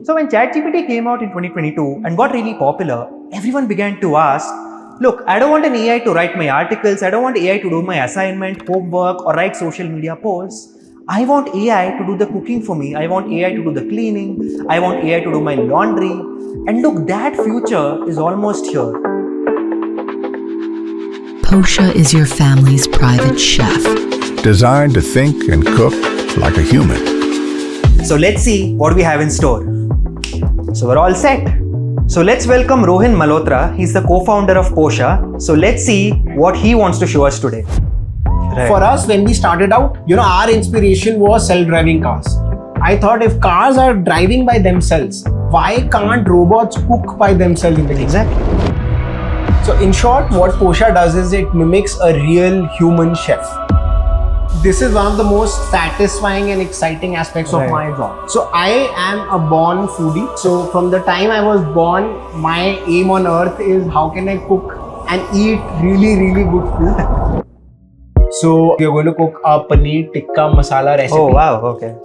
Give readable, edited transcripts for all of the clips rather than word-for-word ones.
So when ChatGPT came out in 2022 and got really popular, everyone began to ask, look, I don't want an AI to write my articles, I don't want AI to do my assignment, homework, or write social media posts. I want AI to do the cooking for me. I want AI to do the cleaning. I want AI to do my laundry. And look, that future is almost here. Posha is your family's private chef. Designed to think and cook like a human. So let's see what we have in store. So we're all set. So let's welcome Rohin Malhotra. He's the co-founder of Posha. So let's see what he wants to show us today. Right. For us, when we started out, our inspiration was self-driving cars. I thought if cars are driving by themselves, why can't robots cook by themselves in the kitchen? Exactly. So in short, what Posha does is it mimics a real human chef. This is one of the most satisfying and exciting aspects of my job. So I am a born foodie. So from the time I was born, my aim on earth is how can I cook and eat really, really good food. So we are going to cook a Paneer Tikka Masala recipe. Oh wow, okay.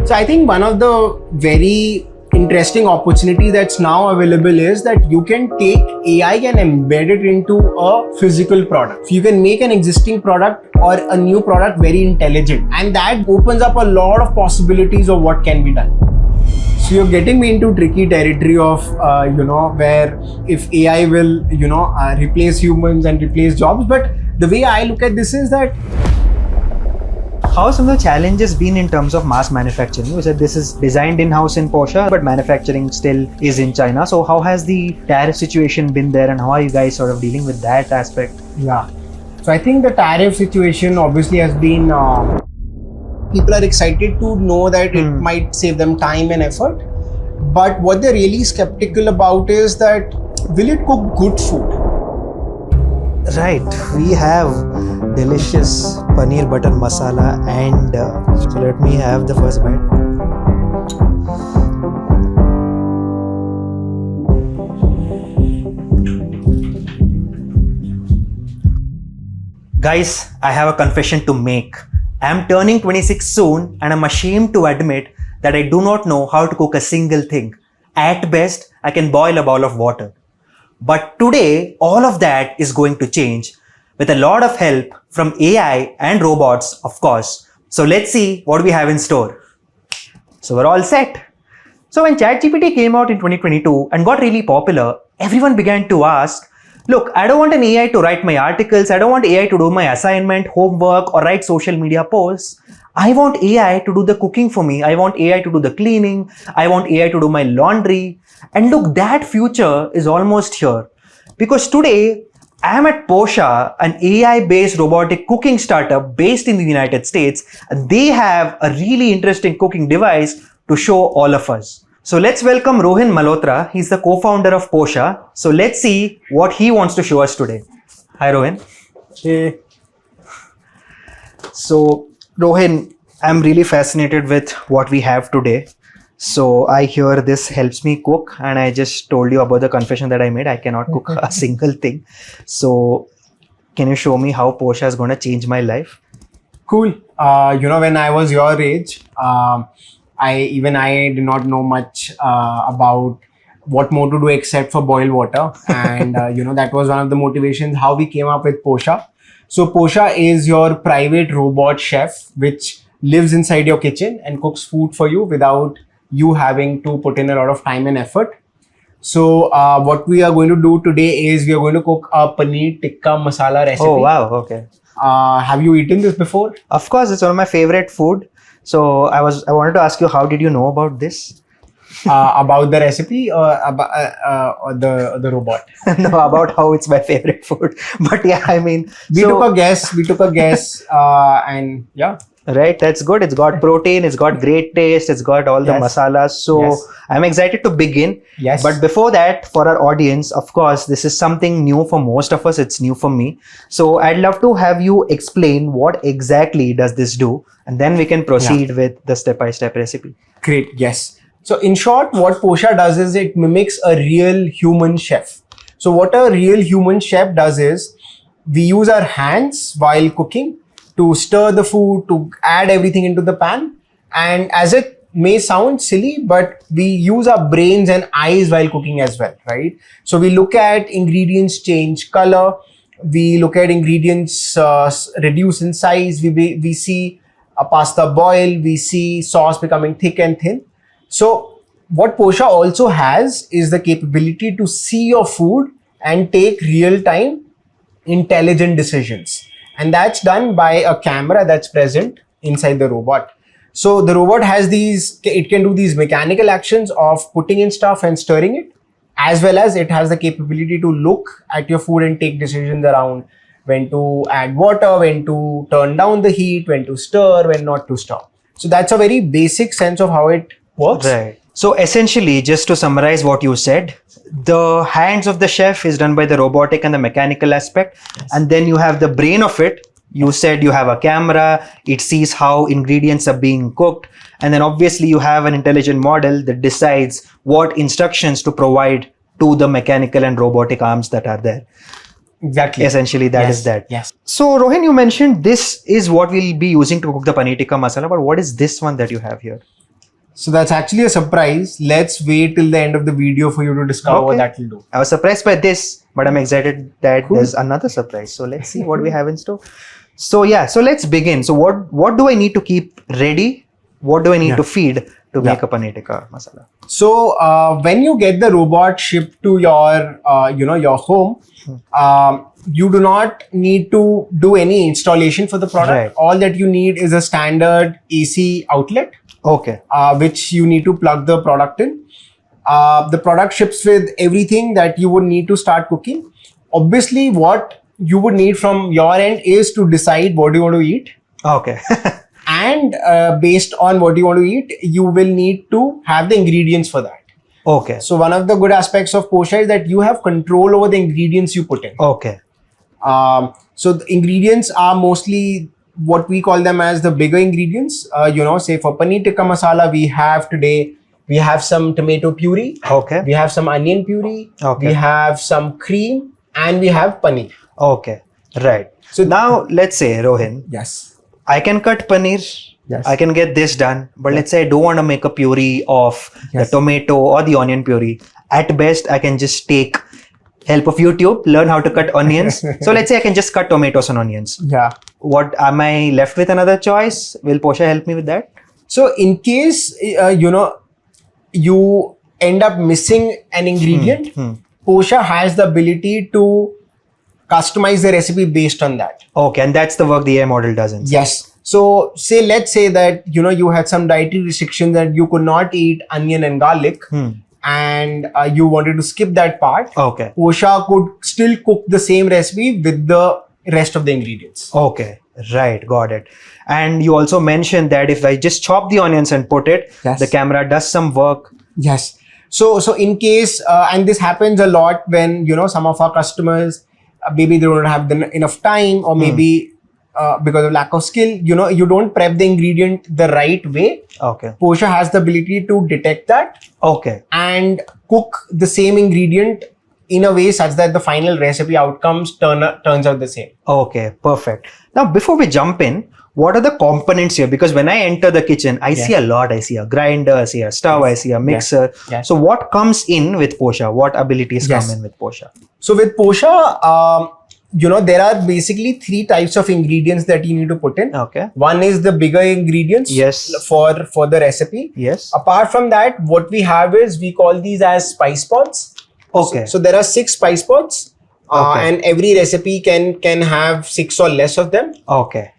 So I think one of the very interesting opportunity that's now available is that you can take AI and embed it into a physical product. So you can make an existing product or a new product very intelligent, and that opens up a lot of possibilities of what can be done. So you're getting me into tricky territory of where if AI will replace humans and replace jobs, but the way I look at this is that how some of the challenges been in terms of mass manufacturing? You said this is designed in-house in Posha, but manufacturing still is in China. So how has the tariff situation been there and how are you guys sort of dealing with that aspect? Yeah. So I think the tariff situation obviously has been, people are excited to know that it might save them time and effort. But what they're really skeptical about is that, will it cook good food? Right, we have delicious paneer butter masala and so let me have the first bite. Guys, I have a confession to make. I am turning 26 soon and I'm ashamed to admit that I do not know how to cook a single thing. At best, I can boil a bowl of water. But today, all of that is going to change with a lot of help from AI and robots, of course. So let's see what we have in store. So we're all set. So when ChatGPT came out in 2022 and got really popular, everyone began to ask, look, I don't want an AI to write my articles. I don't want AI to do my assignment, homework, or write social media posts. I want AI to do the cooking for me. I want AI to do the cleaning. I want AI to do my laundry. And look, that future is almost here. Because today, I am at Posha, an AI-based robotic cooking startup based in the United States. And they have a really interesting cooking device to show all of us. So let's welcome Rohin Malhotra. He's the co-founder of Posha. So let's see what he wants to show us today. Hi, Rohin. Hey. So, Rohin, I'm really fascinated with what we have today. So I hear this helps me cook and I just told you about the confession that I made. I cannot cook a single thing. So can you show me how Posha is going to change my life? Cool. When I was your age, I did not know much about what more to do except for boil water. And, that was one of the motivations how we came up with Posha. So Posha is your private robot chef, which lives inside your kitchen and cooks food for you without you having to put in a lot of time and effort. So what we are going to do today is we are going to cook a Paneer Tikka Masala recipe. Oh, wow. Okay. Have you eaten this before? Of course, it's one of my favorite food. So I wanted to ask you, how did you know about this? About the recipe or about the robot? No, about how it's my favorite food. But yeah, I mean, we took a guess and yeah. Right, that's good. It's got protein, it's got great taste, it's got all the masalas. So I'm excited to begin. Yes. But before that, for our audience, of course, this is something new for most of us. It's new for me. So I'd love to have you explain what exactly does this do, and then we can proceed with the step-by-step recipe. Great. Yes. So in short, what Posha does is it mimics a real human chef. So what a real human chef does is we use our hands while cooking to stir the food, to add everything into the pan. And as it may sound silly, but we use our brains and eyes while cooking as well, right? So we look at ingredients change color, we look at ingredients reduce in size, we see a pasta boil, we see sauce becoming thick and thin. So what Posha also has is the capability to see your food and take real-time intelligent decisions. And that's done by a camera that's present inside the robot. So the robot has it can do these mechanical actions of putting in stuff and stirring it, as well as it has the capability to look at your food and take decisions around when to add water, when to turn down the heat, when to stir, when not to stir. So that's a very basic sense of how it works. Right. So essentially, just to summarize what you said, the hands of the chef is done by the robotic and the mechanical aspect. Yes. And then you have the brain of it. You said you have a camera, it sees how ingredients are being cooked. And then obviously you have an intelligent model that decides what instructions to provide to the mechanical and robotic arms that are there. Exactly. Essentially, that is that. Yes. So Rohin, you mentioned this is what we'll be using to cook the Paneer Tikka Masala, but what is this one that you have here? So that's actually a surprise. Let's wait till the end of the video for you to discover what that will do. I was surprised by this, but I'm excited that there's another surprise. So let's see what we have in store. So yeah, so let's begin. So what do I need to keep ready? What do I need to feed to make a Paneer Tikka Masala? So when you get the robot shipped to your your home, you do not need to do any installation for the product. Right. All that you need is a standard AC outlet. Okay. Which you need to plug the product in. The product ships with everything that you would need to start cooking. Obviously, what you would need from your end is to decide what you want to eat. Okay. And based on what you want to eat, you will need to have the ingredients for that. Okay. So one of the good aspects of Posha is that you have control over the ingredients you put in. Okay. So the ingredients are mostly what we call them as the bigger ingredients. Say for Paneer Tikka Masala, we have some tomato puree. Okay. We have some onion puree. Okay. We have some cream, and we have paneer. Okay. Right. So now let's say, Rohin, Yes. I can cut paneer. Yes. I can get this done. But let's say I don't want to make a puree of the tomato or the onion puree. At best, I can just take help of YouTube, learn how to cut onions. So let's say I can just cut tomatoes and onions. Yeah. What am I left with another choice? Will Posha help me with that? So in case you end up missing an ingredient, Posha has the ability to customize the recipe based on that. Okay, and that's the work the AI model does. Yes. So let's say that you had some dietary restrictions that you could not eat onion and garlic, and you wanted to skip that part. Okay. Posha could still cook the same recipe with the rest of the ingredients. Okay, right, got it. And you also mentioned that if I just chop the onions and put it, the camera does some work. Yes. So in case, and this happens a lot when some of our customers, maybe they don't have enough time, or maybe because of lack of skill, you don't prep the ingredient the right way. Okay. Posha has the ability to detect that. Okay. And cook the same ingredient in a way such that the final recipe outcomes turns out the same. Okay, perfect. Now, before we jump in, what are the components here? Because when I enter the kitchen, I see a lot. I see a grinder, I see a stove, I see a mixer. Yes. So what comes in with Posha? What abilities come in with Posha? So with Posha, there are basically 3 types of ingredients that you need to put in. Okay. One is the bigger ingredients for the recipe. Yes. Apart from that, what we have is, we call these as spice pots. Okay. So there are 6 spice pots, and every recipe can have 6 or less of them. Okay.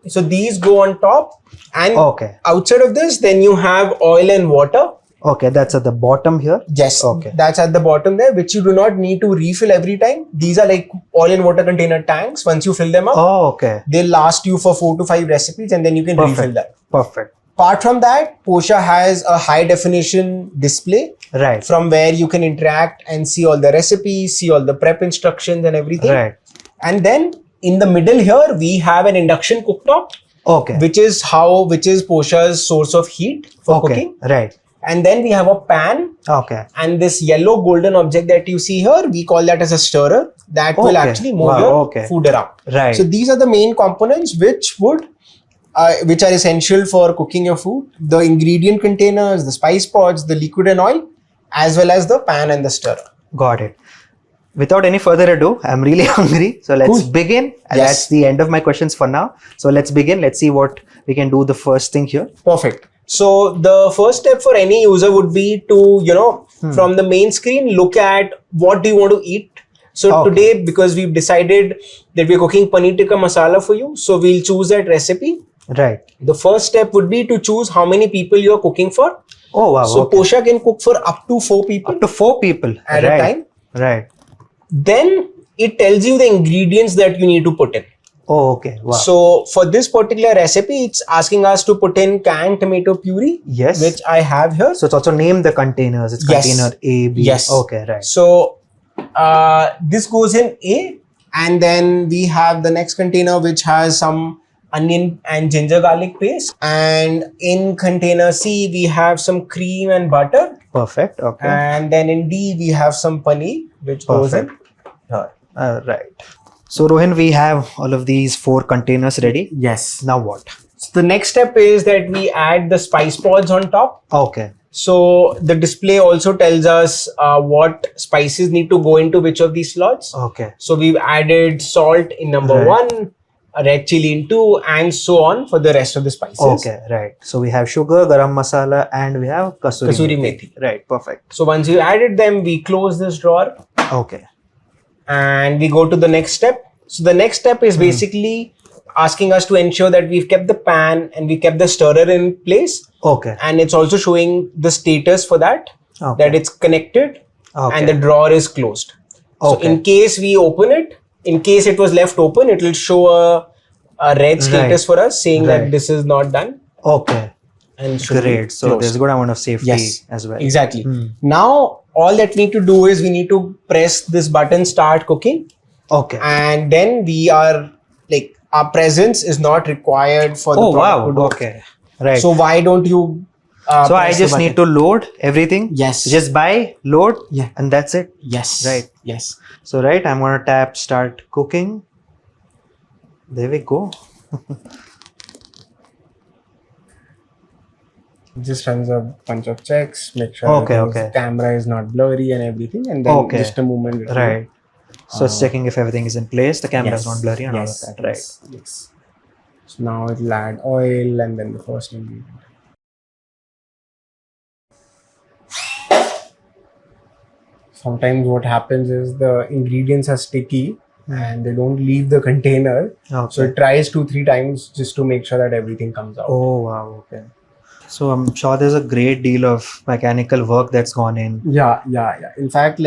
So these go on top, and outside of this, then you have oil and water. Okay, that's at the bottom here? Yes. Okay. That's at the bottom there, which you do not need to refill every time. These are like oil and water container tanks. Once you fill them up, they'll last you for 4 to 5 recipes, and then you can refill them. Perfect. Apart from that, Posha has a high definition display. Right. From where you can interact and see all the recipes, see all the prep instructions and everything. Right. And then in the middle here, we have an induction cooktop. Okay. Which is Posha's source of heat for cooking. Right. And then we have a pan. Okay. And this yellow golden object that you see here, we call that as a stirrer. That will actually move your food around. Right. So these are the main components which would which are essential for cooking your food, the ingredient containers, the spice pods, the liquid and oil, as well as the pan and the stirrer. Got it. Without any further ado, I'm really hungry. So let's Cool. begin. And Yes. that's the end of my questions for now. So let's begin. Let's see what we can do the first thing here. Perfect. So the first step for any user would be to, from the main screen, look at what do you want to eat. So Okay. today, because we've decided that we're cooking Paneer Tikka Masala for you, so we'll choose that recipe. Right. The first step would be to choose how many people you're cooking for. Oh, wow. So okay. Posha can cook for up to 4 people. Up to 4 people. At a right. time? Right. Then it tells you the ingredients that you need to put in. Oh, okay. Wow. So for this particular recipe, it's asking us to put in canned tomato puree, Yes. which I have here. So it's also name the containers. It's Yes. container A, B. Yes. Okay, right. So this goes in A, and then we have the next container which has some onion and ginger garlic paste, and in container C we have some cream and butter, Perfect. Okay. and then in D we have some paneer which goes in here. Right. So Rohin, we have all of these 4 containers ready. Yes. Now what? So the next step is that we add the spice pods on top. Okay. So the display also tells us what spices need to go into which of these slots. Okay. So we've added salt in number Right. 1, a red chili in 2, and so on for the rest of the spices. Okay. Right. So we have sugar, garam masala, and we have Kasuri methi. Right. Perfect. So once you added them, we close this drawer Okay. and we go to the next step. So the next step is basically asking us to ensure that we've kept the pan and we kept the stirrer in place, Okay. and it's also showing the status for that, Okay. that it's connected Okay. and the drawer is closed. So Okay. in case we open it, in case it was left open, it will show a red status for us saying Right. that this is not done Okay. and should be Great. So closed. there's a good amount of safety Yes, as well. exactly. Now all that we need to do is we need to press this button, start cooking, Okay. and then we are like, our presence is not required for the Oh, product wow. to do. Okay. Right. So why don't you So I press the just need to button? load everything. Yes. Just buy, load, Yeah. and that's it. Yes. Right. Yes. So right, I'm gonna tap start cooking. There we go. Just runs a bunch of checks, make sure Okay, the okay. camera is not blurry and everything, and then Okay. just a moment. it will- Right. So it's checking if everything is in place, the camera is Yes, not blurry and yes, all of that. Right. Yes, yes. So now it'll add oil and then the first ingredient. Sometimes what happens is the ingredients are sticky and they don't leave the container. Okay. So it tries 2-3 times just to make sure that everything comes out. Oh wow. Okay. So I'm sure there's a great deal of mechanical work that's gone in. Yeah. In fact,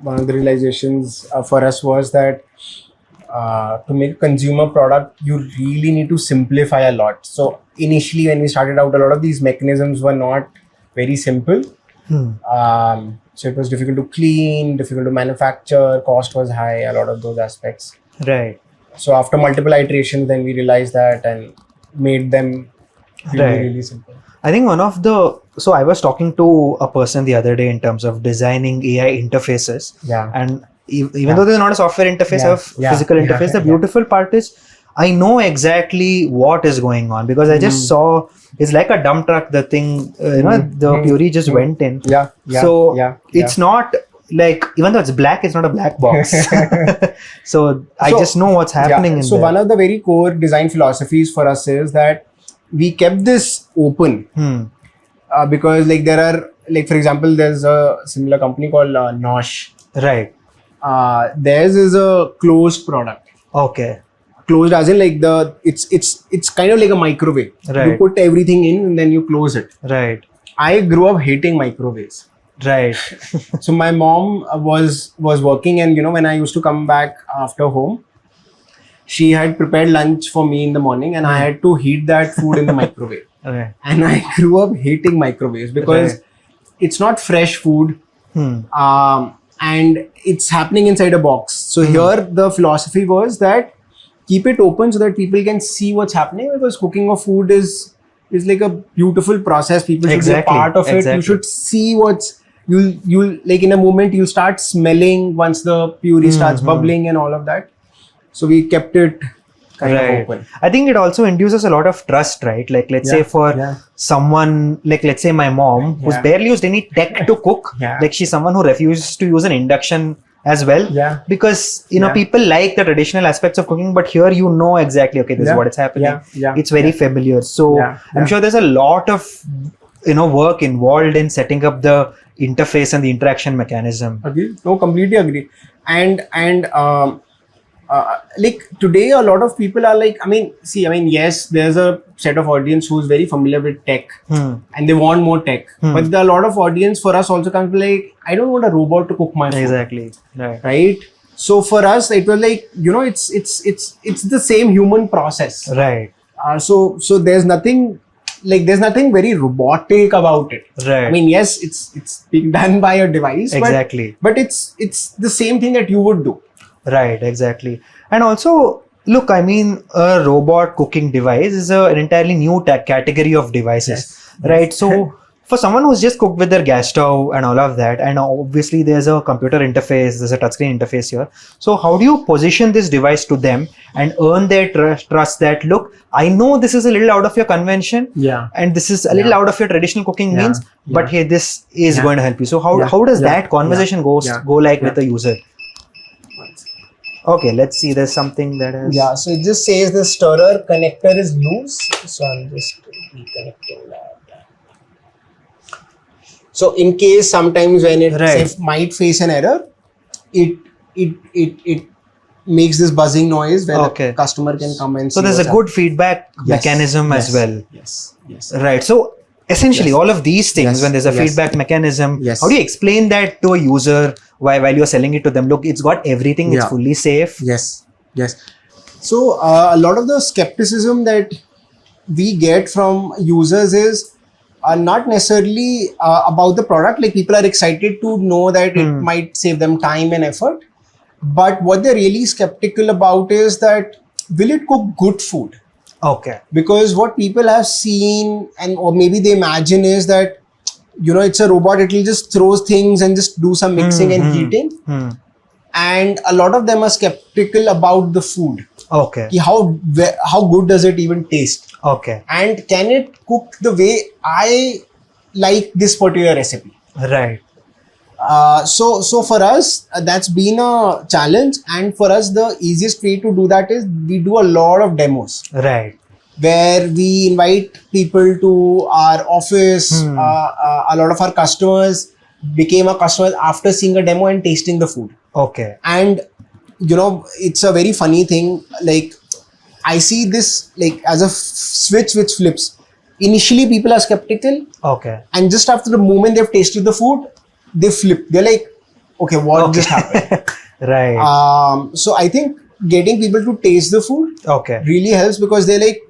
one of the realizations for us was that to make a consumer product, you really need to simplify a lot. So initially, when we started out, a lot of these mechanisms were not very simple. So it was difficult to clean, difficult to manufacture, cost was high, a lot of those aspects. Right. So after multiple iterations, then we realized that and made them really, Right. really simple. I think so I was talking to a person the other day in terms of designing AI interfaces. Yeah. And even though there's not a software interface Yeah, of yeah, physical yeah, interface, the yeah. beautiful part is I know exactly what is going on because I just saw it's like a dump truck. The thing, the puree just went in. Yeah. So it's not like, even though it's black, it's not a black box. So I just know what's happening in So there. one of the very core design philosophies for us is that we kept this open because there are, for example, there's a similar company called Nosh. Right. Theirs is a closed product. Okay. Closed as in it's kind of like a microwave. Right. You put everything in and then you close it. Right. I grew up hating microwaves. Right. So my mom was working, and when I used to come back after home, she had prepared lunch for me in the morning, and I had to heat that food in the microwave. Okay. And I grew up hating microwaves because it's not fresh food, and it's happening inside a box. So here the philosophy was that keep it open so that people can see what's happening, because cooking of food is like a beautiful process. People should be a part of it. You should see what's you'll in a moment you'll start smelling once the puree starts bubbling and all of that. So we kept it kind of Right. open. I think it also induces a lot of trust, right? Like, let's say for someone, like, let's say my mom, who's barely used any tech to cook, like she's someone who refuses to use an induction as well. Yeah. Because, you know, people like the traditional aspects of cooking, but here you know exactly, okay, this is what is happening. It's very familiar. So I'm sure there's a lot of, you know, work involved in setting up the interface and the interaction mechanism. Agree? No, completely agree. And like today, a lot of people are like, yes, there's a set of audience who's very familiar with tech and they want more tech. But there are a lot of audience for us also comes like, I don't want a robot to cook my food. Exactly. Right. So for us, it was like, you know, it's the same human process. Right. So there's nothing very robotic about it. Right. I mean, yes, it's being done by a device. Exactly. But it's the same thing that you would do. Right, exactly. And also, look, I mean, a robot cooking device is an entirely new category of devices, right? So, for someone who's just cooked with their gas stove and all of that, and obviously there's a computer interface, there's a touchscreen interface here. So, how do you position this device to them and earn their trust that, look, I know this is a little out of your convention, and this is a little out of your traditional cooking means, but hey, this is going to help you. So, how does that conversation go like with the user? Okay, let's see. There's something that has... Yeah, so it just says the stirrer connector is loose. So I'm just reconnecting that. So in case sometimes when it might face an error, it makes this buzzing noise where the customer can come and see. So there's a good feedback mechanism as well. Yes. Right. So essentially all of these things, when there's a feedback mechanism, how do you explain that to a user while you're selling it to them? Look, it's got everything, it's fully safe. Yes. So a lot of the skepticism that we get from users is not necessarily about the product. Like people are excited to know that it might save them time and effort. But what they're really skeptical about is that will it cook good food? Okay. Because what people have seen or maybe they imagine is that, you know, it's a robot, it will just throw things and just do some mixing and heating. And a lot of them are skeptical about the food. Okay. How good does it even taste? Okay. And can it cook the way I like this particular recipe? Right. So for us, that's been a challenge. And for us, the easiest way to do that is we do a lot of demos. Right. Where we invite people to our office. A lot of our customers became our customers after seeing a demo and tasting the food. Okay. And, you know, it's a very funny thing. Like, I see this like as a switch which flips. Initially, people are skeptical. Okay. And just after the moment they've tasted the food, they flip. They're like, okay, what just happened? Right. So I think getting people to taste the food really helps because they're like,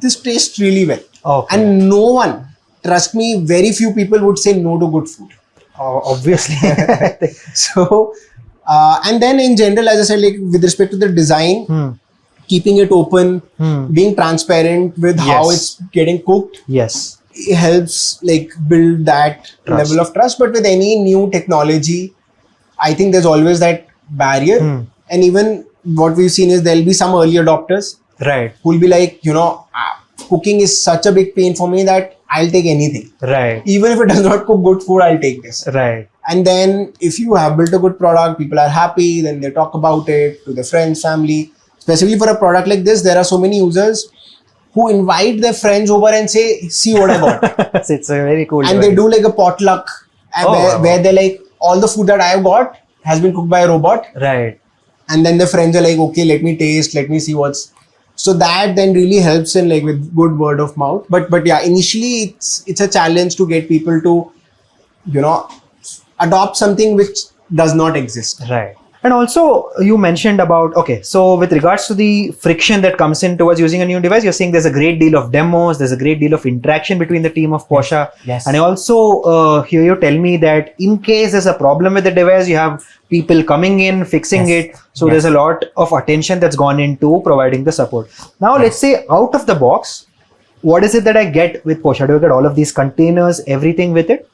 this tastes really well. Okay. And no one, trust me, very few people would say no to good food. Obviously. So, and then in general, as I said, like with respect to the design, keeping it open, being transparent with how it's getting cooked. Yes. It helps like build that level of trust. But with any new technology, I think there's always that barrier. And even what we've seen is there'll be some early adopters who'll be like, you know, cooking is such a big pain for me that I'll take anything. Right. Even if it does not cook good food, I'll take this. Right. And then if you have built a good product, people are happy, then they talk about it to their friends, family. Specifically for a product like this, there are so many users who invite their friends over and say, see what I got. It's a very cool And they do like a potluck where they're like, all the food that I have got has been cooked by a robot. Right. And then the friends are like, okay, let me taste, let me see what's. So that then really helps in like with good word of mouth. But yeah, initially it's a challenge to get people to, you know, adopt something which does not exist. Right. And also you mentioned about, so with regards to the friction that comes in towards using a new device, you're saying there's a great deal of demos, there's a great deal of interaction between the team of Posha. Yes. And I also hear you tell me that in case there's a problem with the device, you have people coming in, fixing it. So there's a lot of attention that's gone into providing the support. Now let's say out of the box, what is it that I get with Posha? Do I get all of these containers, everything with it?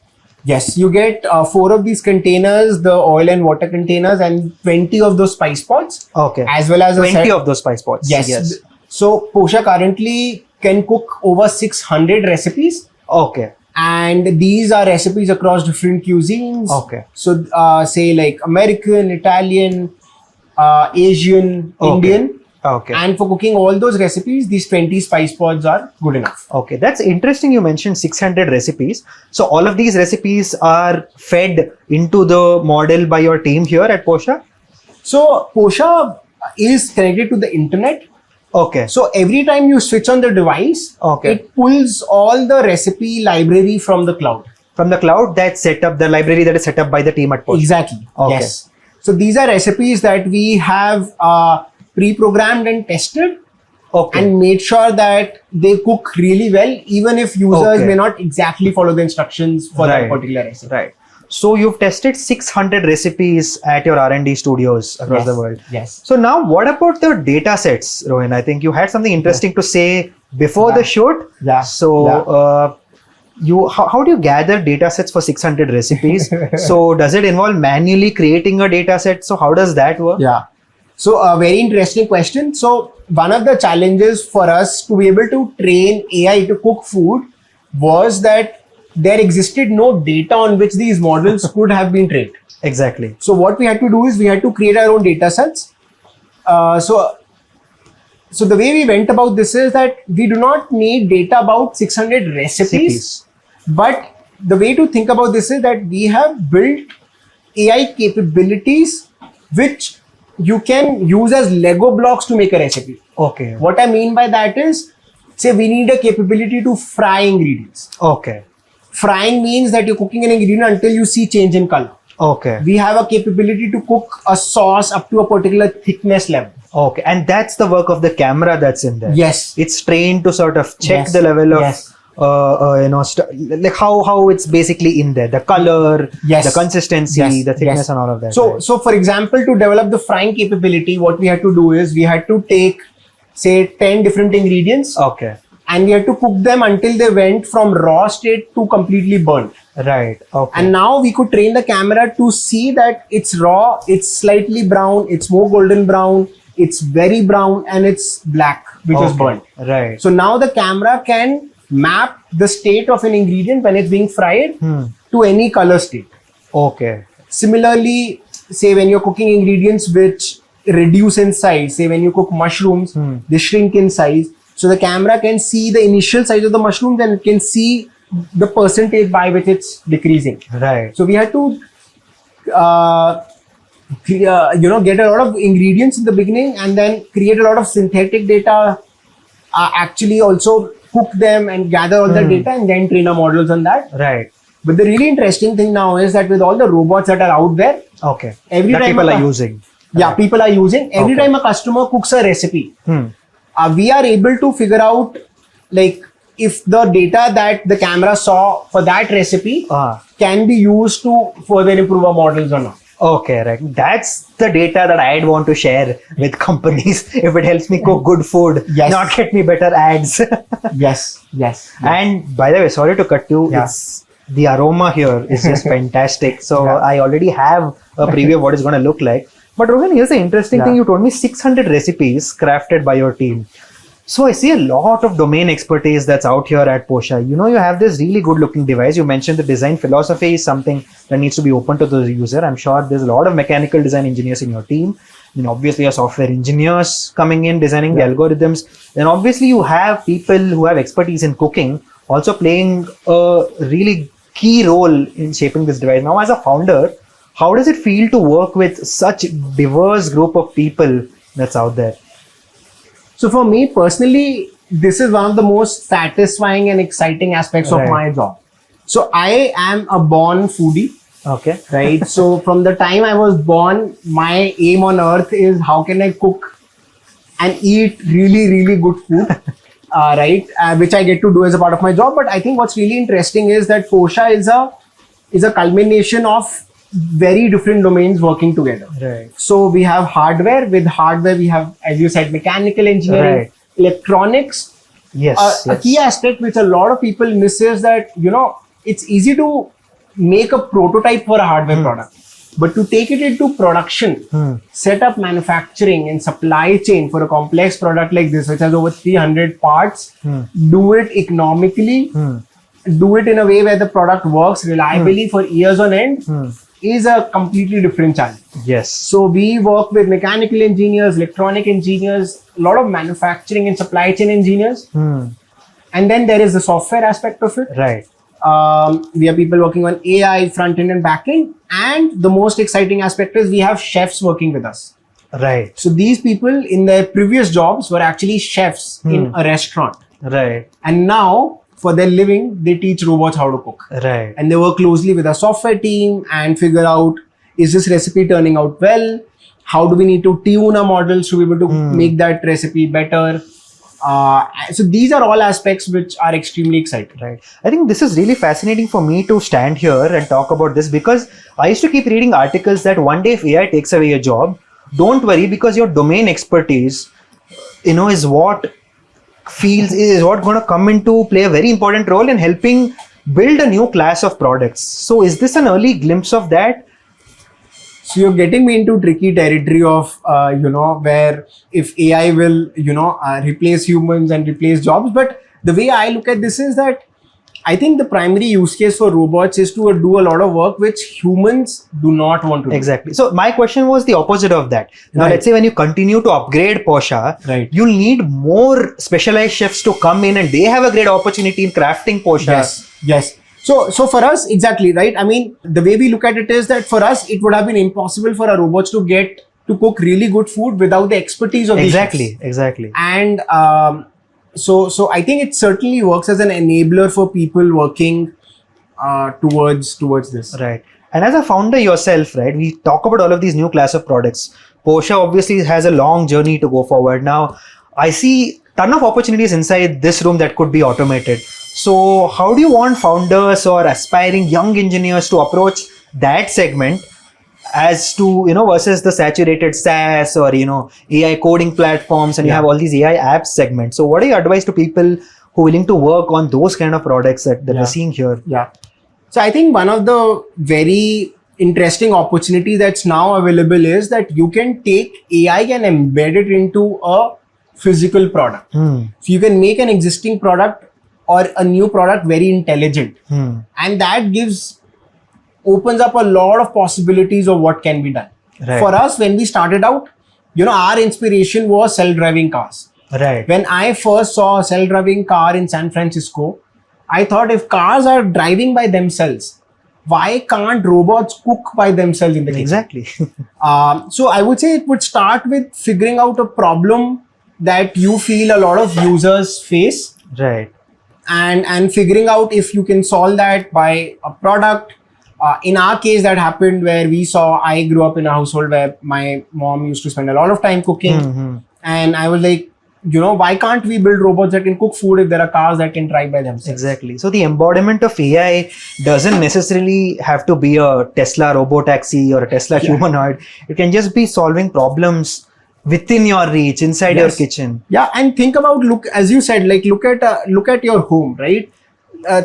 Yes, you get 4 of these containers, the oil and water containers, and 20 of those spice pots. Okay. As well as 20 of those spice pots. Yes. So Posha currently can cook over 600 recipes, Okay. and these are recipes across different cuisines. Okay. So say like American, Italian, Asian, Okay. Indian. Okay. And for cooking all those recipes, these 20 spice pods are good enough. Okay, that's interesting. You mentioned 600 recipes. So all of these recipes are fed into the model by your team here at Posha? So Posha is connected to the internet. Okay. So every time you switch on the device, Okay. it pulls all the recipe library from the cloud. From the cloud that's set up, the library that is set up by the team at Posha. Exactly. Okay. Yes. So these are recipes that we have pre-programmed and tested, Okay. and made sure that they cook really well, even if users Okay. may not exactly follow the instructions for that Right. particular recipe. Right. So you've tested 600 recipes at your R&D studios across the world. Yes. So now what about the data sets, Rohin? I think you had something interesting to say before the shoot. Yeah. So how do you gather data sets for 600 recipes? So does it involve manually creating a data set? So how does that work? Yeah. So a very interesting question. So one of the challenges for us to be able to train AI to cook food was that there existed no data on which these models could have been trained. Exactly. So what we had to do is we had to create our own data sets. So the way we went about this is that we do not need data about 600 recipes, but the way to think about this is that we have built AI capabilities which you can use as Lego blocks to make a recipe. Okay. What I mean by that is, say we need a capability to fry ingredients. Okay. Frying means that you're cooking an ingredient until you see change in color. Okay. We have a capability to cook a sauce up to a particular thickness level. Okay. And that's the work of the camera that's in there. Yes. It's trained to sort of check Yes. the level of Yes. like how it's basically in there, the color, Yes. the consistency, Yes. the thickness, Yes. and all of that. So, right? so for example, to develop the frying capability, what we had to do is we had to take, say, 10 different ingredients, Okay. and we had to cook them until they went from raw state to completely burnt. Right. Okay. And now we could train the camera to see that it's raw, it's slightly brown, it's more golden brown, it's very brown, and it's black, which was Okay. burnt. Right. So now the camera can map the state of an ingredient when it's being fried to any color state. Okay. Similarly, say when you're cooking ingredients which reduce in size, say when you cook mushrooms, they shrink in size. So the camera can see the initial size of the mushrooms and it can see the percentage by which it's decreasing. Right. So we had to, get a lot of ingredients in the beginning and then create a lot of synthetic data, actually also cook them and gather all the data and then train our models on that. Right. But the really interesting thing now is that with all the robots that are out there, Okay. every that time people a- are using. yeah, people are using, every Okay. time a customer cooks a recipe, Hmm. we are able to figure out like if the data that the camera saw for that recipe can be used to further improve our models or not. Okay, right. That's the data that I'd want to share with companies if it helps me cook good food, Yes. not get me better ads. Yes. And by the way, sorry to cut you. Yeah. The aroma here is just fantastic. So Yeah. I already have a preview of what it's going to look like. But Rohin, here's the interesting thing. You told me 600 recipes crafted by your team. So I see a lot of domain expertise that's out here at Posha. You know, you have this really good looking device. You mentioned the design philosophy is something that needs to be open to the user. I'm sure there's a lot of mechanical design engineers in your team. Then obviously your software engineers coming in, designing the algorithms. Then obviously you have people who have expertise in cooking also playing a really key role in shaping this device. Now as a founder, how does it feel to work with such diverse group of people that's out there? So for me personally, this is one of the most satisfying and exciting aspects of my job. So I am a born foodie. Okay. Right. So from the time I was born, my aim on earth is how can I cook and eat really, really good food, right? Which I get to do as a part of my job. But I think what's really interesting is that Posha is a culmination of very different domains working together. Right. So we have hardware. With hardware, we have, as you said, mechanical engineering, Right. electronics. Yes. A key aspect which a lot of people miss is that, it's easy to make a prototype for a hardware product. But to take it into production, set up manufacturing and supply chain for a complex product like this, which has over 300 parts, do it economically, do it in a way where the product works reliably for years on end, is a completely different challenge. Yes. So we work with mechanical engineers, electronic engineers, a lot of manufacturing and supply chain engineers. And then there is the software aspect of it. Right. We have people working on AI, front end and back end. And the most exciting aspect is we have chefs working with us. Right. So these people in their previous jobs were actually chefs in a restaurant. Right. And now for their living, they teach robots how to cook. Right. And they work closely with a software team and figure out, is this recipe turning out well? How do we need to tune our models to be able to make that recipe better? So these are all aspects which are extremely exciting. Right. I think this is really fascinating for me to stand here and talk about this, because I used to keep reading articles that one day if AI takes away your job, don't worry, because your domain expertise, is what going to come into play a very important role in helping build a new class of products. So is this an early glimpse of that? So you're getting me into tricky territory of, where if AI will, replace humans and replace jobs. But the way I look at this is that I think the primary use case for robots is to do a lot of work which humans do not want to do. Exactly. So my question was the opposite of that. Now, Right. let's say when you continue to upgrade Posha, Right. you'll need more specialized chefs to come in, and they have a great opportunity in crafting Posha. Yes. So for us, exactly, right? I mean, the way we look at it is that for us, it would have been impossible for our robots to get to cook really good food without the expertise of these chefs. Exactly. And so I think it certainly works as an enabler for people working towards this. Right. And as a founder yourself, right, we talk about all of these new class of products. Posha obviously has a long journey to go forward. Now, I see ton of opportunities inside this room that could be automated. So how do you want founders or aspiring young engineers to approach that segment as to, versus the saturated SaaS or, AI coding platforms, and you have all these AI apps segments. So what are your advice to people who are willing to work on those kind of products that we're seeing here? Yeah. So I think one of the very interesting opportunities that's now available is that you can take AI and embed it into a physical product. So you can make an existing product or a new product very intelligent. And that opens up a lot of possibilities of what can be done. Right. For us, when we started out, our inspiration was self-driving cars. Right. When I first saw a self-driving car in San Francisco, I thought, if cars are driving by themselves, why can't robots cook by themselves in the kitchen? Exactly. So I would say it would start with figuring out a problem that you feel a lot of users face, Right. and figuring out if you can solve that by a product. In our case, that happened where I grew up in a household where my mom used to spend a lot of time cooking. And I was like, why can't we build robots that can cook food if there are cars that can drive by themselves? Exactly. So the embodiment of AI doesn't necessarily have to be a Tesla robotaxi or a Tesla humanoid. It can just be solving problems within your reach, inside your kitchen. Yeah, and think about, as you said, look at your home, right?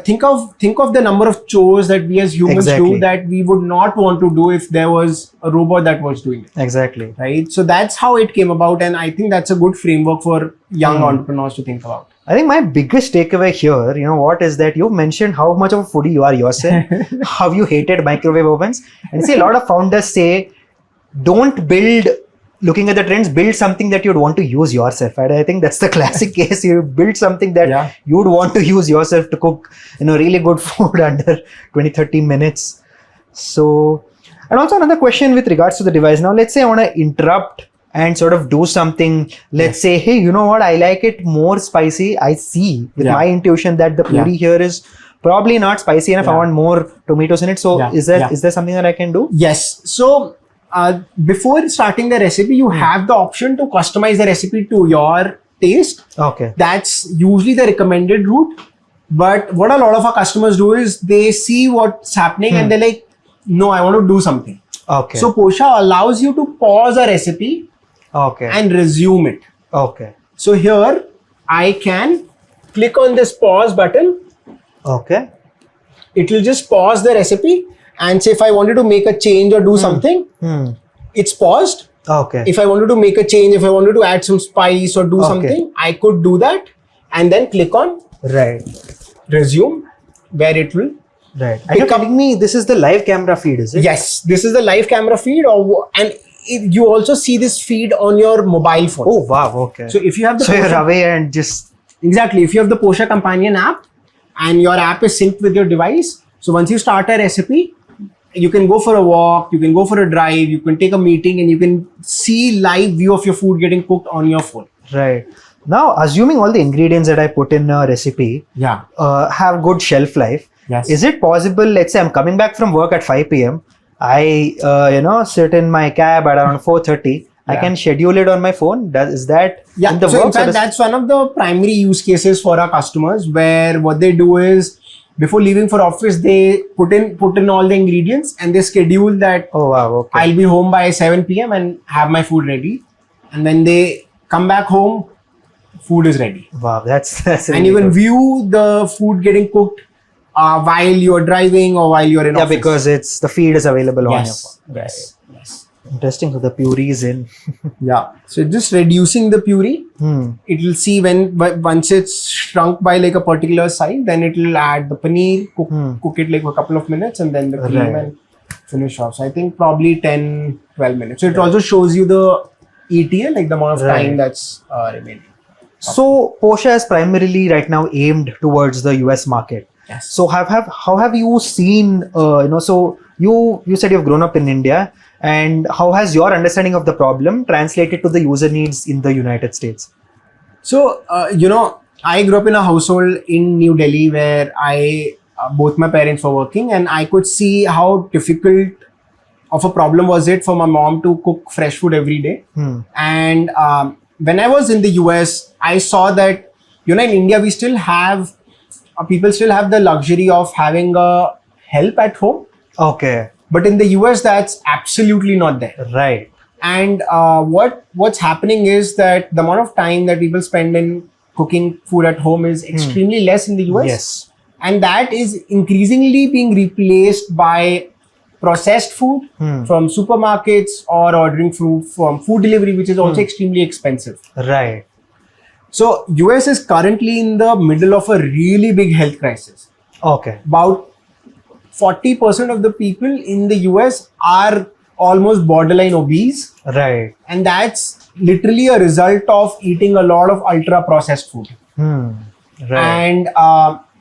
Think of the number of chores that we as humans do that we would not want to do if there was a robot that was doing it. Exactly. Right. So that's how it came about, and I think that's a good framework for young entrepreneurs to think about. I think my biggest takeaway here, what is that you mentioned how much of a foodie you are yourself, how you hated microwave ovens, and see a lot of founders say, don't build. Looking at the trends, build something that you'd want to use yourself. And I think that's the classic case. You build something that you'd want to use yourself to cook, really good food under 20-30 minutes. So, and also another question with regards to the device. Now, let's say I want to interrupt and sort of do something. Let's say, hey, you know what? I like it more spicy. I see with my intuition that the puri here is probably not spicy enough. I want more tomatoes in it. So is there something that I can do? Yes. So before starting the recipe, you have the option to customize the recipe to your taste. Okay. That's usually the recommended route. But what a lot of our customers do is they see what's happening and they're like, no, I want to do something. Okay. So Posha allows you to pause a recipe and resume it. Okay. So here I can click on this pause button. Okay. It will just pause the recipe. and say if I wanted to make a change or do something, it's paused. Okay. If I wanted to make a change, if I wanted to add some spice or do something, I could do that and then click on Right. resume, where it will. Right. And you're telling me this is the live camera feed, is it? Yes, this is the live camera feed, you also see this feed on your mobile phone. Oh wow. Okay. So if you have the So you're away and just exactly, if you have the Posha companion app and your app is synced with your device, so once you start a recipe, you can go for a walk, you can go for a drive, you can take a meeting, and you can see live view of your food getting cooked on your phone. right. Now, assuming all the ingredients that I put in a recipe have good shelf life, Yes. is it possible? Let's say I'm coming back from work at 5 p.m. I sit in my cab at around 4:30. I can schedule it on my phone. Is that in the so in works? fact, that's one of the primary use cases for our customers, where what they do is before leaving for office, they put in all the ingredients and they schedule that Oh wow. Okay. I'll be home by 7 p.m. and have my food ready. And when they come back home, food is ready. Wow. That's And really you can good. view the food getting cooked while you're driving or while you're in office. because the feed is available on your yes, phone. yes. Interesting. So the puree is in. Yeah. So just reducing the puree, it will see once it's shrunk by like a particular size, then it will add the paneer, cook it like a couple of minutes, and then the cream Right. and finish off. So I think probably 10, 12 minutes. So it also shows you the ETA, like the amount of Right. time that's remaining. So Posha is primarily right now aimed towards the US market. Yes. So how have you seen? So you said you've grown up in India, and how has your understanding of the problem translated to the user needs in the United States? So, I grew up in a household in New Delhi where both my parents were working, and I could see how difficult of a problem was it for my mom to cook fresh food every day. And when I was in the US, I saw that, in India, we still have, people still have the luxury of having a help at home. Okay. But in the US, that's absolutely not there. Right. And what's happening is that the amount of time that people spend in cooking food at home is extremely less in the US. Yes. And that is increasingly being replaced by processed food from supermarkets or ordering food from food delivery, which is also extremely expensive. Right. So US is currently in the middle of a really big health crisis. Okay. About 40% of the people in the US are almost borderline obese. Right. And that's literally a result of eating a lot of ultra processed food. Right.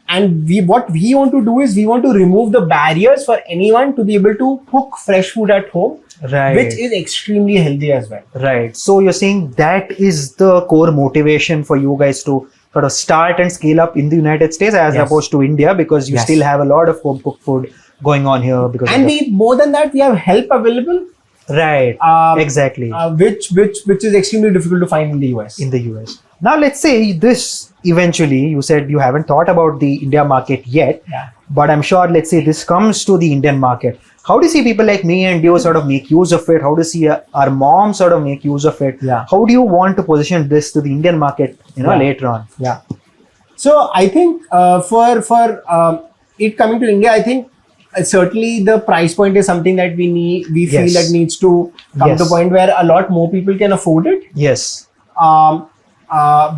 And what we want to do is we want to remove the barriers for anyone to be able to cook fresh food at home, Right. which is extremely healthy as well. Right. So you're saying that is the core motivation for you guys to sort of start and scale up in the United States as Yes. opposed to India, because you Yes. still have a lot of home cooked food going on here. Because And more than that, we have help available, right. Exactly. which is extremely difficult to find in the US. In the US. Now let's say this eventually, you said you haven't thought about the India market yet, Yeah. but I'm sure, let's say this comes to the Indian market. How do you see people like me and you sort of make use of it? How do you see our mom sort of make use of it? Yeah. How do you want to position this to the Indian market, later on? Yeah. So I think for it coming to India, I think certainly the price point is something that we feel Yes. that needs to come Yes. to a point where a lot more people can afford it. Yes.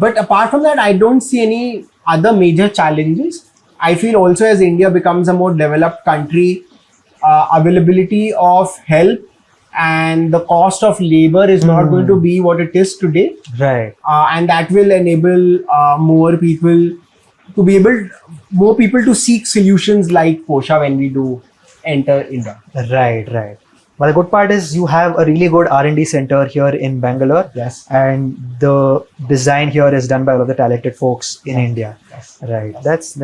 But apart from that, I don't see any other major challenges. I feel also as India becomes a more developed country, availability of help and the cost of labor is not going to be what it is today. Right. And that will enable more people to seek solutions like Posha when we do enter India. Right. But the good part is you have a really good R&D center here in Bangalore. Yes. And the design here is done by all of the talented folks in India. Yes. Right. That's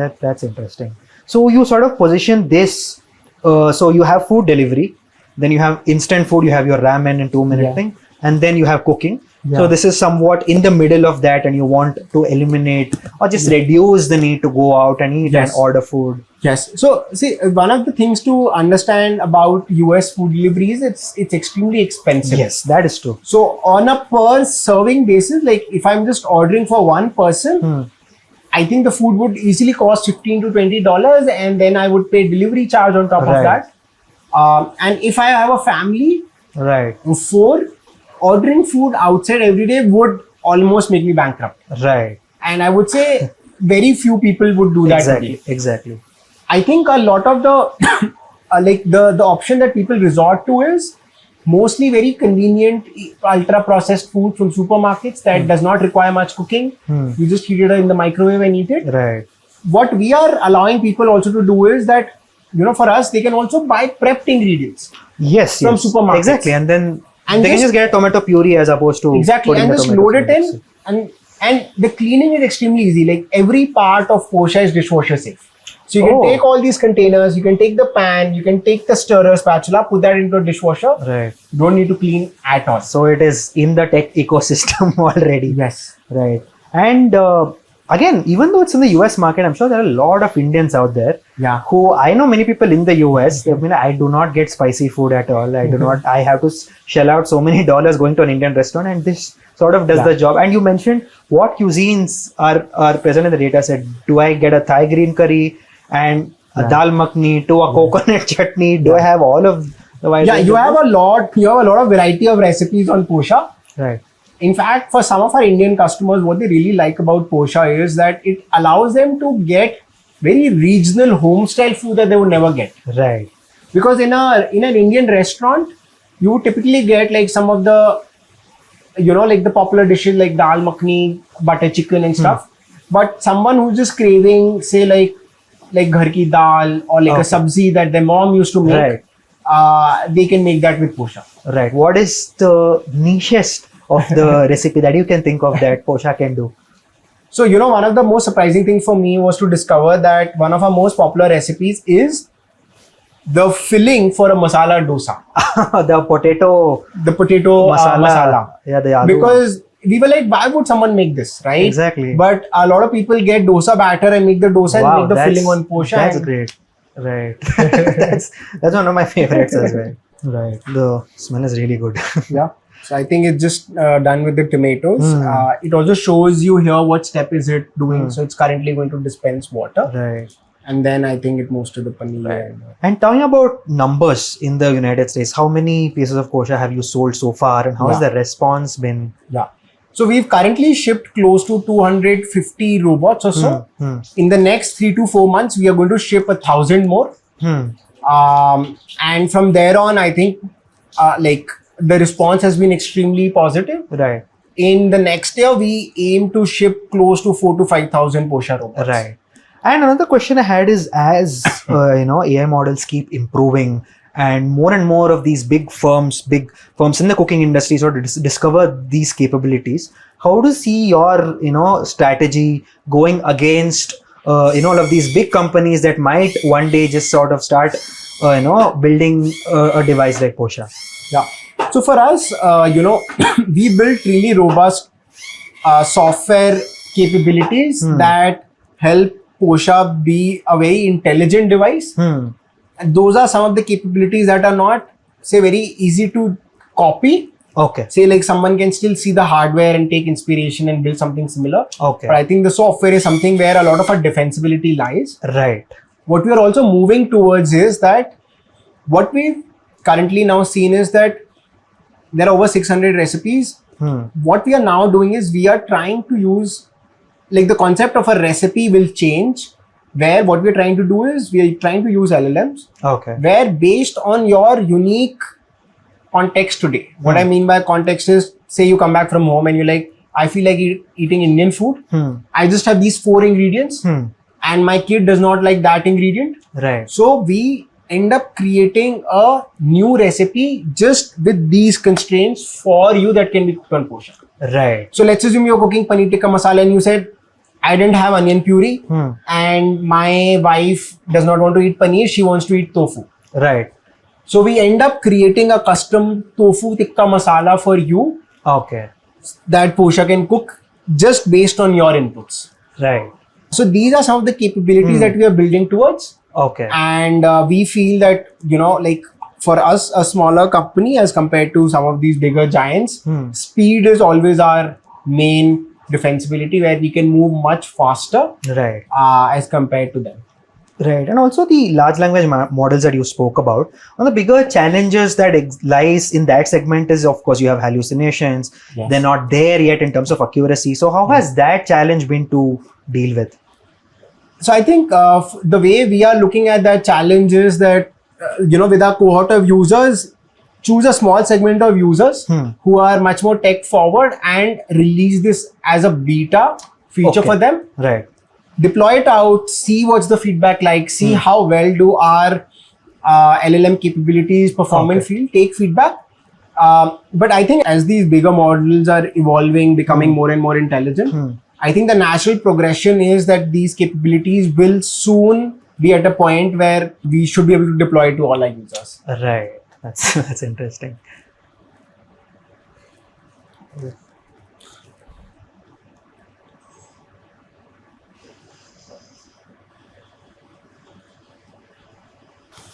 interesting. So you sort of position this. So you have food delivery, then you have instant food. You have your ramen in 2-minute thing, and then you have cooking. So this is somewhat in the middle of that, and you want to eliminate or just reduce the need to go out and eat and order food. Yes. So see, one of the things to understand about US food delivery is it's extremely expensive. Yes, that is true. So on a per serving basis, like if I'm just ordering for one person, I think the food would easily cost $15 to $20, and then I would pay delivery charge on top of Right. that. And if I have a family Right. of 4, ordering food outside every day would almost make me bankrupt. Right. And I would say very few people would do that Exactly. today. Exactly. I think a lot of the like the option that people resort to is mostly very convenient ultra processed food from supermarkets that does not require much cooking. You just heat it in the microwave and eat it. Right. What we are allowing people also to do is that, for us, they can also buy prepped ingredients. Yes. From yes. supermarkets. Exactly. And then And they can just- just get a tomato puree as opposed to Exactly, putting and the just tomato load it puree. in, and the cleaning is extremely easy. Like every part of Posha is dishwasher safe. So you can Oh. take all these containers, you can take the pan, you can take the stirrer spatula, put that into a dishwasher. Right. You don't need to clean at all. So it is in the tech ecosystem already. Yes. Right. And again, even though it's in the US market, I'm sure there are a lot of Indians out there Yeah. who I know many people in the US. I mean, I do not get spicy food at all. I do not. I have to shell out so many dollars going to an Indian restaurant, and this sort of does Yeah. the job. And you mentioned what cuisines are present in the data set. Do I get a Thai green curry and a dal makhni to a coconut chutney? Do I have all of the wide Yeah, range you of have those? a lot of variety of recipes on Posha. Right. In fact, for some of our Indian customers, what they really like about Posha is that it allows them to get very regional home style food that they would never get. Right. Because in an Indian restaurant, you would typically get like some of the, like the popular dishes like dal makhni, butter chicken and stuff. But someone who's just craving, say like ghar ki dal or like a Okay. sabzi that their mom used to make, they can make that with Posha. Right. What is the nichest of the recipe that you can think of that Posha can do? So, one of the most surprising things for me was to discover that one of our most popular recipes is the filling for a masala dosa, The potato the potato masala. Yeah, the aloo. Because we were like, why would someone make this, right? Exactly. But a lot of people get dosa batter and make the dosa and make the that's- filling on Posha. That's and- great. Right. that's one of my favorites as well. Right. The smell is really good. Yeah. So I think it's just done with the tomatoes. It also shows you here what step is it doing. So it's currently going to dispense water. Right. And then I think it moves to the paneer. Right. And talking about numbers in the United States, how many pieces of kosher have you sold so far, and how has Yeah. the response been? Yeah. So we've currently shipped close to 250 robots or so. In the next 3 to 4 months, we are going to ship 1,000 more. And from there on, I think the response has been extremely positive. Right. In the next year, we aim to ship close to 4 to 5,000 Posha robots. Right. And another question I had is, as AI models keep improving and more of these big firms in the cooking industry sort of discover these capabilities, how do you see your strategy going against all of these big companies that might one day just sort of start building a device like Posha? Yeah. So for us, we built really robust software capabilities that help Posha be a very intelligent device. And those are some of the capabilities that are not, say, very easy to copy. Okay. Say like someone can still see the hardware and take inspiration and build something similar. Okay. But I think the software is something where a lot of our defensibility lies. Right. What we are also moving towards is that what we've currently now seen is that there are over 600 recipes. What we are now doing is we are trying to use, like the concept of a recipe will change, where what we're trying to do is we are trying to use LLMs. Okay. Where based on your unique context today, what I mean by context is, say you come back from home and you're like, I feel like eating Indian food. I just have these 4 ingredients and my kid does not like that ingredient. Right. So we end up creating a new recipe just with these constraints for you that can be cooked on Posha. Right. So let's assume you're cooking Paneer Tikka Masala and you said, I didn't have onion puree and my wife does not want to eat paneer, she wants to eat tofu. Right. So we end up creating a custom tofu tikka masala for you Okay. that Posha can cook just based on your inputs. Right. So these are some of the capabilities that we are building towards. Okay. And we feel that, like for us, a smaller company as compared to some of these bigger giants, speed is always our main defensibility, where we can move much faster Right. as compared to them. Right, and also the large language models that you spoke about. One of the bigger challenges that lies in that segment is, of course, you have hallucinations. Yes. They're not there yet in terms of accuracy. So, how has that challenge been to deal with? So I think the way we are looking at that challenge is that, with our cohort of users, choose a small segment of users who are much more tech forward and release this as a beta feature for them. Right. Deploy it out, see what's the feedback like, see how well do our LLM capabilities perform in field, take feedback. But I think as these bigger models are evolving, becoming more and more intelligent, I think the natural progression is that these capabilities will soon be at a point where we should be able to deploy it to all our users. Right. That's interesting.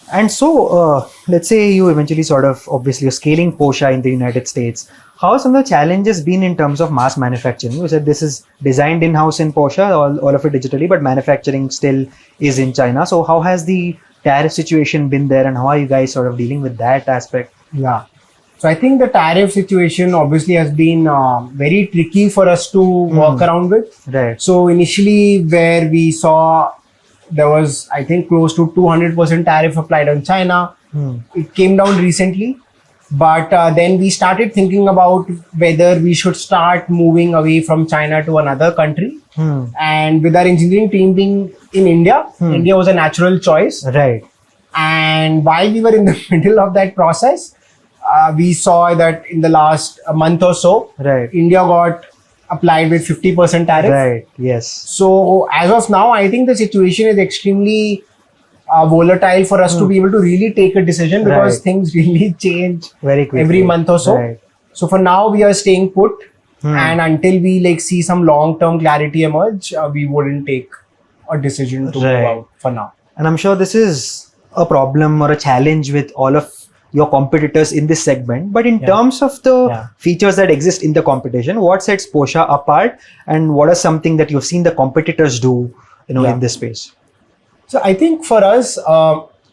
And so, let's say you eventually obviously you're scaling Posha in the United States. How have some of the challenges been in terms of mass manufacturing? You said this is designed in-house in Posha, all of it digitally, but manufacturing still is in China. So how has the tariff situation been there, and how are you guys sort of dealing with that aspect? Yeah. So I think the tariff situation obviously has been very tricky for us to work around with. Right. So initially where we saw there was, I think, close to 200% tariff applied on China. It came down recently. But then we started thinking about whether we should start moving away from China to another country. And with our engineering team being in India, India was a natural choice. Right. And while we were in the middle of that process, we saw that in the last month or so, India got applied with 50% tariff. Right. Yes. So as of now, I think the situation is extremely volatile for us to be able to really take a decision, because things really change very quickly every month or so. Right. So for now, we are staying put, and until we see some long-term clarity emerge, we wouldn't take a decision to move out for now. And I'm sure this is a problem or a challenge with all of your competitors in this segment. But in terms of the features that exist in the competition, what sets Posha apart, and what are something that you've seen the competitors do, in this space? So I think for us,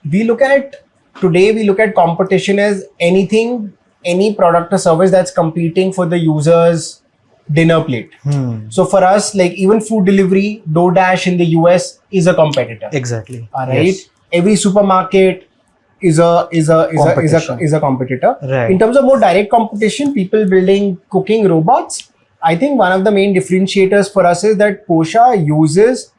we look at competition as any product or service that's competing for the user's dinner plate. So for us, like even food delivery, DoorDash in the US is a competitor. Exactly. All right. Yes. Every supermarket is a competitor. Right. In terms of more direct competition, people building cooking robots, I think one of the main differentiators for us is that Posha uses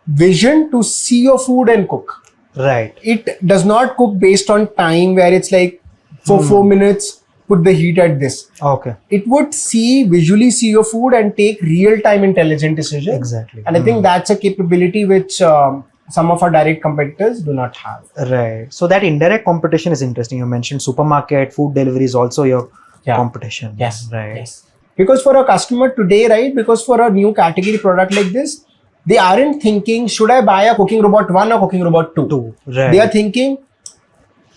vision to see your food and cook. Right. It does not cook based on time, where it's like for 4 minutes, put the heat at this. Okay. It would visually see your food and take real-time intelligent decisions. Exactly. And I think that's a capability which some of our direct competitors do not have. Right. So that indirect competition is interesting. You mentioned supermarket, food delivery is also your competition. Yes. Right. Yes. Because for a customer today, right, because for a new category product like this, they aren't thinking, should I buy a cooking robot 1 or cooking robot 2? Right. They are thinking,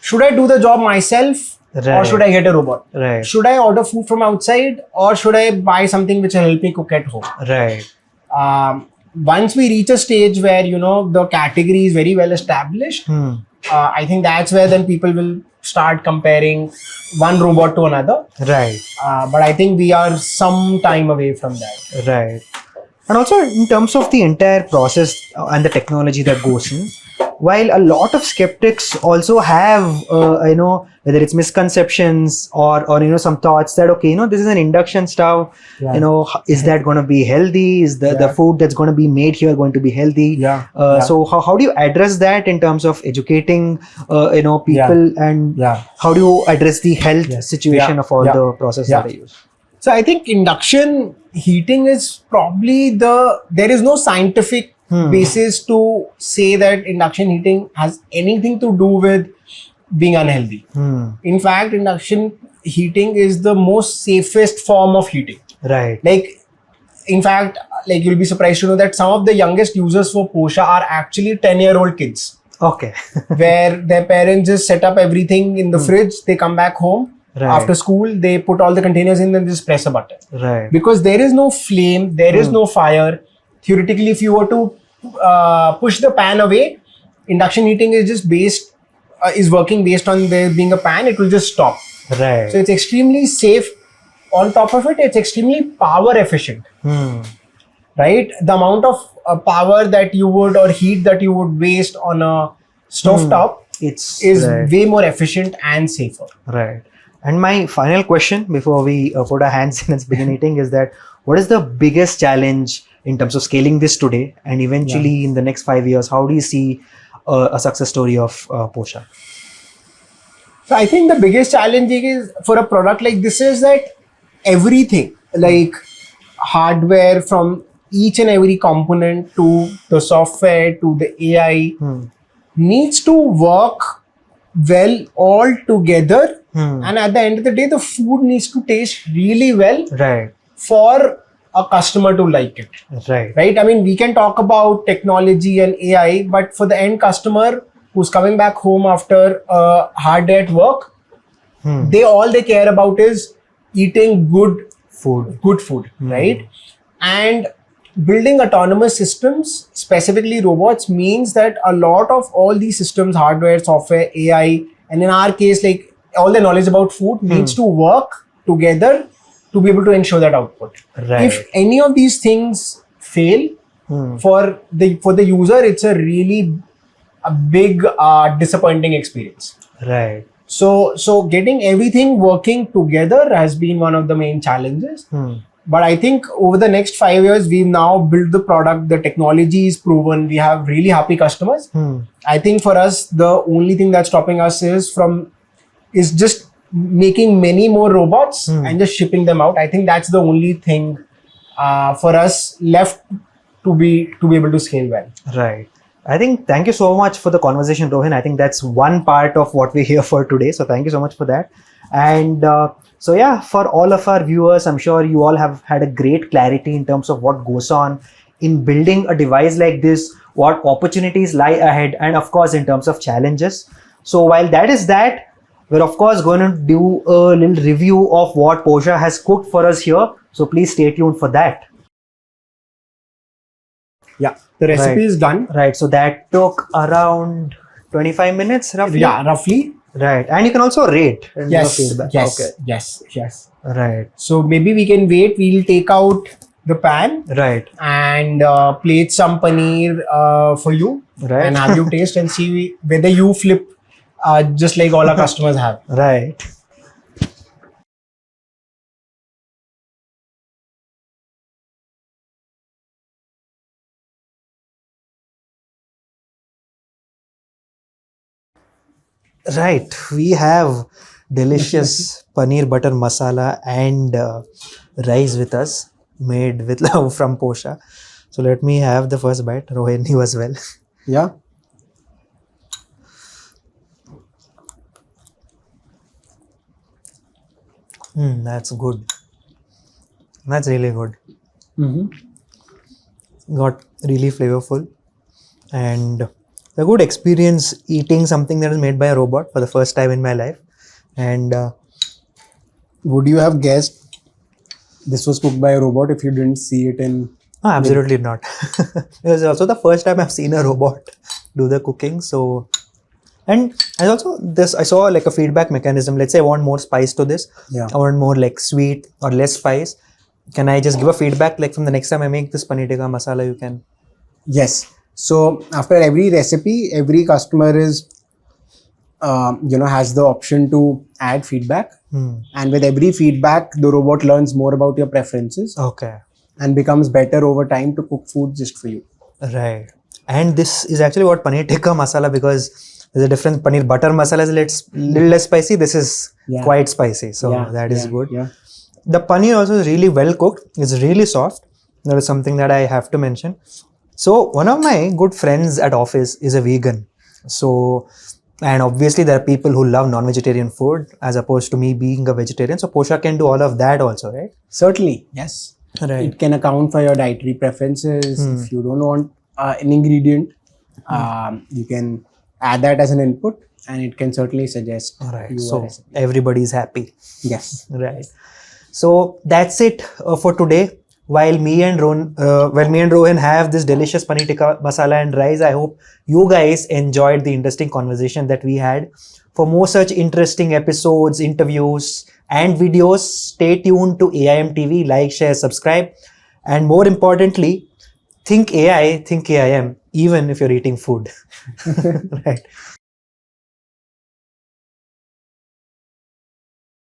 should I do the job myself or should I get a robot? Right. Should I order food from outside or should I buy something which will help me cook at home? Right. Once we reach a stage where, the category is very well established, I think that's where then people will start comparing one robot to another. Right. But I think we are some time away from that. Right. And also in terms of the entire process and the technology that goes in, while a lot of skeptics also have, whether it's misconceptions or some thoughts that, okay, this is an induction stove, is that going to be healthy? Is the food that's going to be made here going to be healthy? So how do you address that in terms of educating, people and how do you address the health situation of all the processes that they use? So I think induction heating is probably there is no scientific basis to say that induction heating has anything to do with being unhealthy. In fact, induction heating is the most safest form of heating. Right. In fact, you'll be surprised to know that some of the youngest users for Posha are actually 10-year-old kids. Okay. Where their parents just set up everything in the fridge, they come back home. Right. After school, they put all the containers in and just press a button. Right. Because there is no flame, there is no fire. Theoretically, if you were to push the pan away, induction heating is just is working based on there being a pan, it will just stop. Right. So it's extremely safe. On top of it, it's extremely power efficient. Right? The amount of power that you would or heat that you would waste on a stove top is right. way more efficient and safer. Right. And my final question before we put our hands in and begin eating is that what is the biggest challenge in terms of scaling this today, and eventually in the next 5 years, how do you see a success story of Posha? So I think the biggest challenge is for a product like this is that everything, like hardware from each and every component to the software to the AI needs to work well all together. And at the end of the day, the food needs to taste really well Right. for a customer to like it. Right? I mean, we can talk about technology and AI, but for the end customer who's coming back home after a hard day at work, all they care about is eating good food, right? And building autonomous systems, specifically robots, means that a lot of all these systems, hardware, software, AI, and in our case, like all the knowledge about food needs to work together to be able to ensure that output. Right. If any of these things fail for the user, it's a really a big disappointing experience. Right. So getting everything working together has been one of the main challenges. But I think over the next 5 years, we've now built the product, the technology is proven, we have really happy customers. I think for us, the only thing that's stopping us is just making many more robots and just shipping them out. I think that's the only thing for us left to be able to scale well. Right. I think thank you so much for the conversation, Rohin. I think that's one part of what we're here for today. So thank you so much for that. And so yeah, for all of our viewers, I'm sure you all have had a great clarity in terms of what goes on in building a device like this, what opportunities lie ahead, and of course, in terms of challenges. So while that is that, we're of course going to do a little review of what Posha has cooked for us here. So please stay tuned for that. Yeah, the recipe is done. Right. So that took around 25 minutes roughly. Yeah, roughly. Right. And you can also rate and give Yes, feedback. yes, Okay. yes. Right. So maybe we can wait. We'll take out the pan Right. and plate some paneer for you Right. and have you taste and see whether you flip just like all our customers have. Right. Right. We have delicious paneer butter masala and rice with us, made with love from Posha. So let me have the first bite. Rohin, you as well. Yeah. That's good. That's really good. Got really flavorful and a good experience eating something that is made by a robot for the first time in my life. And Would you have guessed this was cooked by a robot if you didn't see it in? no, absolutely not. It was also the first time I've seen a robot do the cooking. So, and I also I saw like a feedback mechanism. Let's say I want more spice to this. Yeah. I want more like sweet or less spice. Can I just give a feedback like from the next time I make this Paneer Tikka Masala, you can? Yes. So after every recipe, every customer is, has the option to add feedback. And with every feedback, the robot learns more about your preferences Okay. and becomes better over time to cook food just for you. Right. And this is actually what Paneer Tikka Masala, because there's a difference. Paneer Butter Masala is a little less spicy. This is quite spicy. So that is good. Yeah. The paneer also is really well cooked. It's really soft. That is something that I have to mention. So one of my good friends at office is a vegan. So, and obviously there are people who love non-vegetarian food as opposed to me being a vegetarian. So Posha can do all of that also, right? Certainly, yes. Right. It can account for your dietary preferences. If you don't want an ingredient, you can add that as an input and it can certainly suggest All right. you a So recipe. everybody is happy. Yes. Right. So that's it for today. while me and Rohin have this delicious Paneer Tikka Masala and rice. I hope you guys enjoyed the interesting conversation that we had. For more such interesting episodes, interviews, and videos, stay tuned to AIM TV. Like, share, subscribe, and more importantly, think AI, think AIM, even if you're eating food. Right.